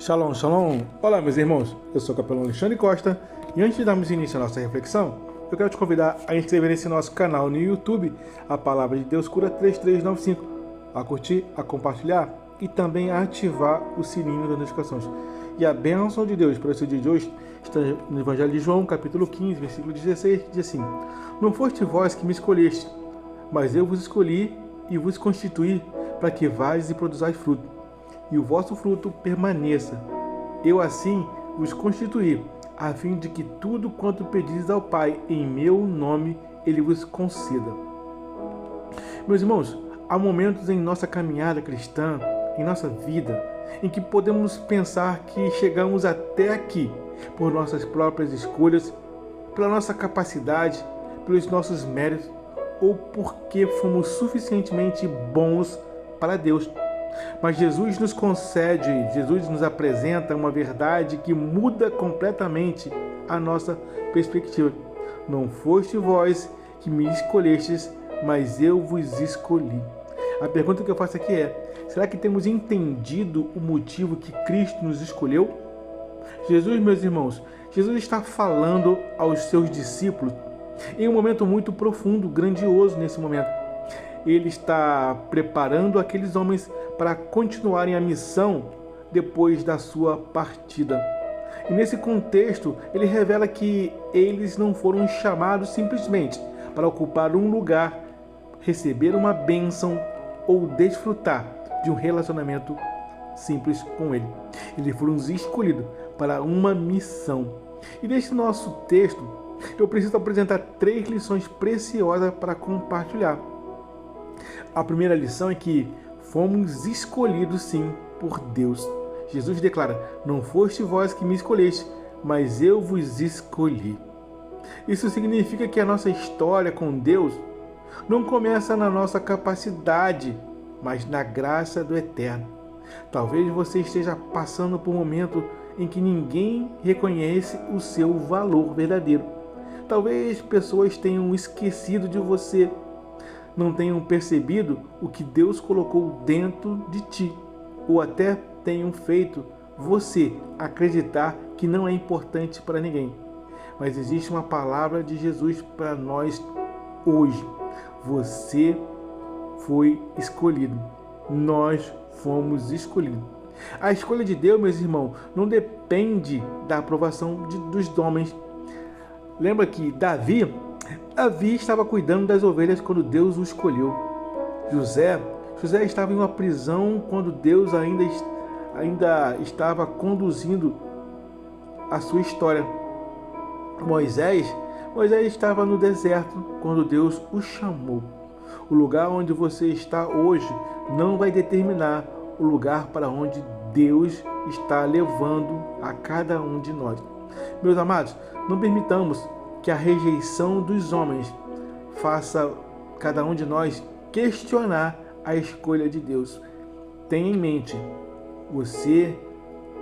Shalom, shalom! Olá, meus irmãos, eu sou o capelão Alexandre Costa e antes de darmos início à nossa reflexão, eu quero te convidar a inscrever nesse nosso canal no YouTube, a Palavra de Deus Cura 3395, a curtir, a compartilhar e também a ativar o sininho das notificações. E a bênção de Deus para esse dia de hoje está no Evangelho de João, capítulo 15, versículo 16, que diz assim: Não foste vós que me escolheste, mas eu vos escolhi e vos constituí para que vades e produzais fruto, e o vosso fruto permaneça. Eu assim vos constituí, a fim de que tudo quanto pedis ao Pai em meu nome, Ele vos conceda. Meus irmãos, há momentos em nossa caminhada cristã, em nossa vida, em que podemos pensar que chegamos até aqui por nossas próprias escolhas, pela nossa capacidade, pelos nossos méritos, ou porque fomos suficientemente bons para Deus. Mas Jesus nos concede, Jesus nos apresenta uma verdade que muda completamente a nossa perspectiva. Não foste vós que me escolhestes, mas eu vos escolhi. A pergunta que eu faço aqui é: será que temos entendido o motivo que Cristo nos escolheu? Jesus, meus irmãos, Jesus está falando aos seus discípulos em um momento muito profundo, grandioso nesse momento. Ele está preparando aqueles homens para continuarem a missão depois da sua partida. E nesse contexto, ele revela que eles não foram chamados simplesmente para ocupar um lugar, receber uma bênção ou desfrutar de um relacionamento simples com ele. Eles foram escolhidos para uma missão. E nesse nosso texto, eu preciso apresentar 3 lições preciosas para compartilhar. A primeira lição é que fomos escolhidos sim por Deus. Jesus declara: Não foste vós que me escolheste, mas eu vos escolhi. Isso significa que a nossa história com Deus não começa na nossa capacidade, mas na graça do Eterno. Talvez você esteja passando por um momento em que ninguém reconhece o seu valor verdadeiro. Talvez pessoas tenham esquecido de você, não tenham percebido o que Deus colocou dentro de ti, ou até tenham feito você acreditar que não é importante para ninguém. Mas existe uma palavra de Jesus para nós hoje. Você foi escolhido. Nós fomos escolhidos. A escolha de Deus, meus irmãos, não depende da aprovação dos homens. Lembra que Davi estava cuidando das ovelhas quando Deus o escolheu. José estava em uma prisão quando Deus ainda estava conduzindo a sua história. Moisés estava no deserto quando Deus o chamou. O lugar onde você está hoje não vai determinar o lugar para onde Deus está levando a cada um de nós. Meus amados, não permitamos que a rejeição dos homens faça cada um de nós questionar a escolha de Deus. Tenha em mente, você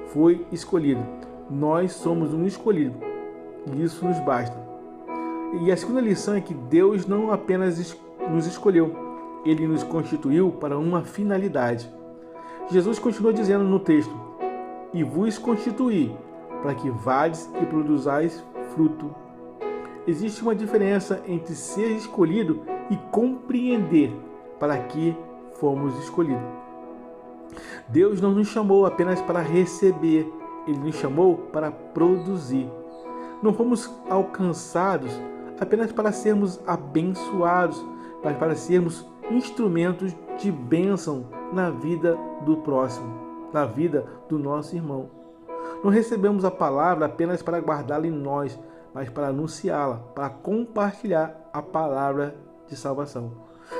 foi escolhido. Nós somos um escolhido. E isso nos basta. E a segunda lição é que Deus não apenas nos escolheu, Ele nos constituiu para uma finalidade. Jesus continua dizendo no texto: E vos constituí para que vades e produzais fruto. Existe uma diferença entre ser escolhido e compreender para que fomos escolhidos. Deus não nos chamou apenas para receber, Ele nos chamou para produzir. Não fomos alcançados apenas para sermos abençoados, mas para sermos instrumentos de bênção na vida do próximo, na vida do nosso irmão. Não recebemos a palavra apenas para guardá-la em nós, mas para anunciá-la, para compartilhar a palavra de salvação.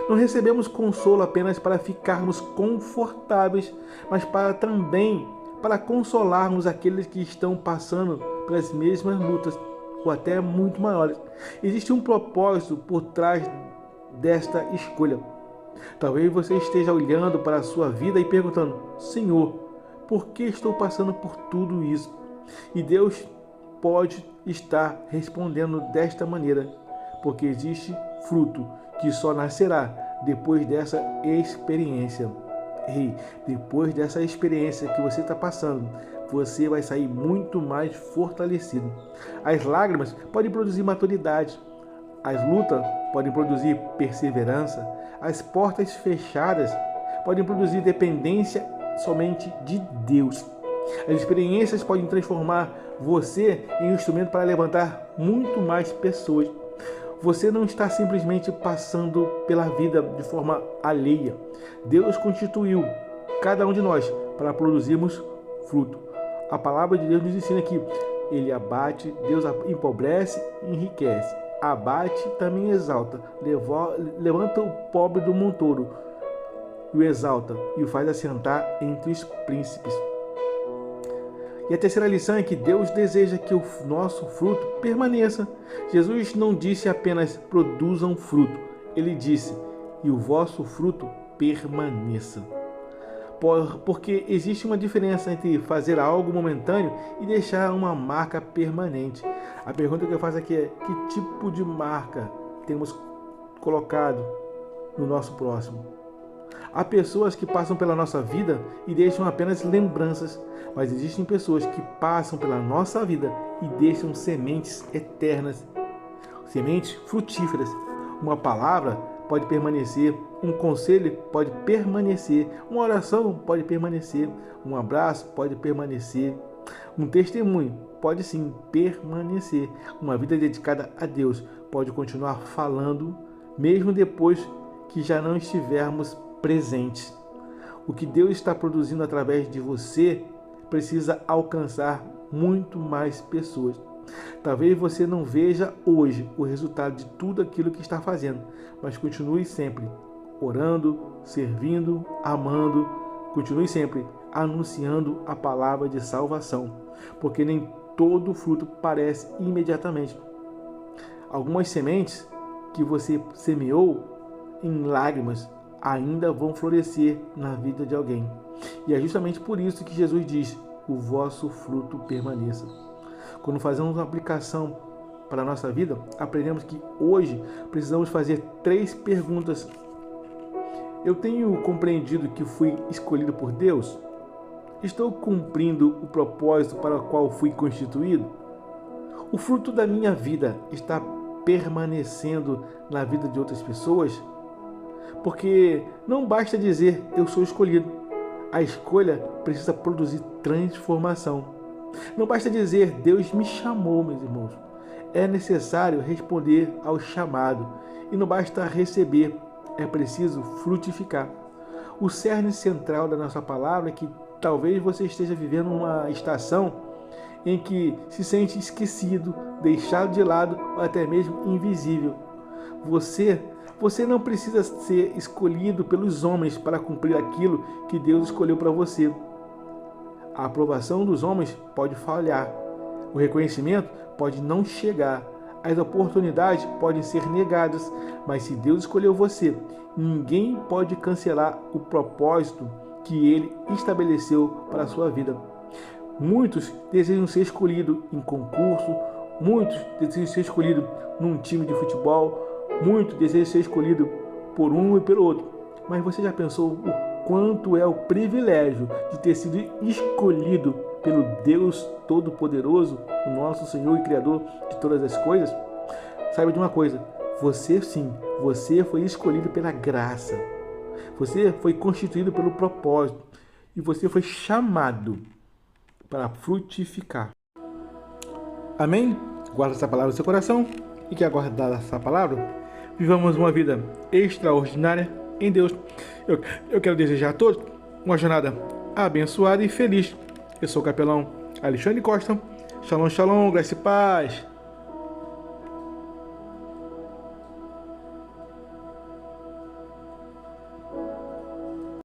Não recebemos consolo apenas para ficarmos confortáveis, mas também para consolarmos aqueles que estão passando pelas mesmas lutas, ou até muito maiores. Existe um propósito por trás desta escolha. Talvez você esteja olhando para a sua vida e perguntando: Senhor, por que estou passando por tudo isso? E Deus pode estar respondendo desta maneira, porque existe fruto que só nascerá depois dessa experiência. E depois dessa experiência que você está passando, você vai sair muito mais fortalecido. As lágrimas podem produzir maturidade. As lutas podem produzir perseverança. As portas fechadas podem produzir dependência somente de Deus. As experiências podem transformar você em um instrumento para levantar muito mais pessoas. Você não está simplesmente passando pela vida de forma alheia. Deus constituiu cada um de nós para produzirmos fruto. A palavra de Deus nos ensina que Ele abate, Deus empobrece e enriquece. Abate e também exalta. Levanta o pobre do montouro e o exalta e o faz assentar entre os príncipes. E a terceira lição é que Deus deseja que o nosso fruto permaneça. Jesus não disse apenas produzam fruto. Ele disse, e o vosso fruto permaneça. Porque existe uma diferença entre fazer algo momentâneo e deixar uma marca permanente. A pergunta que eu faço aqui é, que tipo de marca temos colocado no nosso próximo? Há pessoas que passam pela nossa vida e deixam apenas lembranças, mas existem pessoas que passam pela nossa vida e deixam sementes eternas, sementes frutíferas. Uma palavra pode permanecer, um conselho pode permanecer, uma oração pode permanecer, um abraço pode permanecer, um testemunho pode sim permanecer. Uma vida dedicada a Deus pode continuar falando, mesmo depois que já não estivermos presentes. O que Deus está produzindo através de você precisa alcançar muito mais pessoas. Talvez você não veja hoje o resultado de tudo aquilo que está fazendo, mas continue sempre orando, servindo, amando, continue sempre anunciando a palavra de salvação, porque nem todo fruto parece imediatamente. Algumas sementes que você semeou em lágrimas ainda vão florescer na vida de alguém. E é justamente por isso que Jesus diz, o vosso fruto permaneça. Quando fazemos uma aplicação para a nossa vida, aprendemos que hoje precisamos fazer 3 perguntas. Eu tenho compreendido que fui escolhido por Deus? Estou cumprindo o propósito para o qual fui constituído? O fruto da minha vida está permanecendo na vida de outras pessoas? Porque não basta dizer eu sou escolhido. A escolha precisa produzir transformação. Não basta dizer Deus me chamou, meus irmãos. É necessário responder ao chamado. E não basta receber, é preciso frutificar. O cerne central da nossa palavra é que talvez você esteja vivendo uma estação em que se sente esquecido, deixado de lado ou até mesmo invisível. Você não precisa ser escolhido pelos homens para cumprir aquilo que Deus escolheu para você. A aprovação dos homens pode falhar. O reconhecimento pode não chegar. As oportunidades podem ser negadas. Mas se Deus escolheu você, ninguém pode cancelar o propósito que Ele estabeleceu para a sua vida. Muitos desejam ser escolhidos em concurso. Muitos desejam ser escolhidos num time de futebol. Muitos desejam ser escolhidos por um e pelo outro. Mas você já pensou o quanto é o privilégio de ter sido escolhido pelo Deus Todo-Poderoso, o nosso Senhor e Criador de todas as coisas? Saiba de uma coisa, você sim, você foi escolhido pela graça. Você foi constituído pelo propósito. E você foi chamado para frutificar. Amém? Guarda essa palavra no seu coração e que aguardar essa palavra, vivamos uma vida extraordinária em Deus. Eu quero desejar a todos uma jornada abençoada e feliz. Eu sou o capelão Alexandre Costa. Shalom, shalom, graça e paz.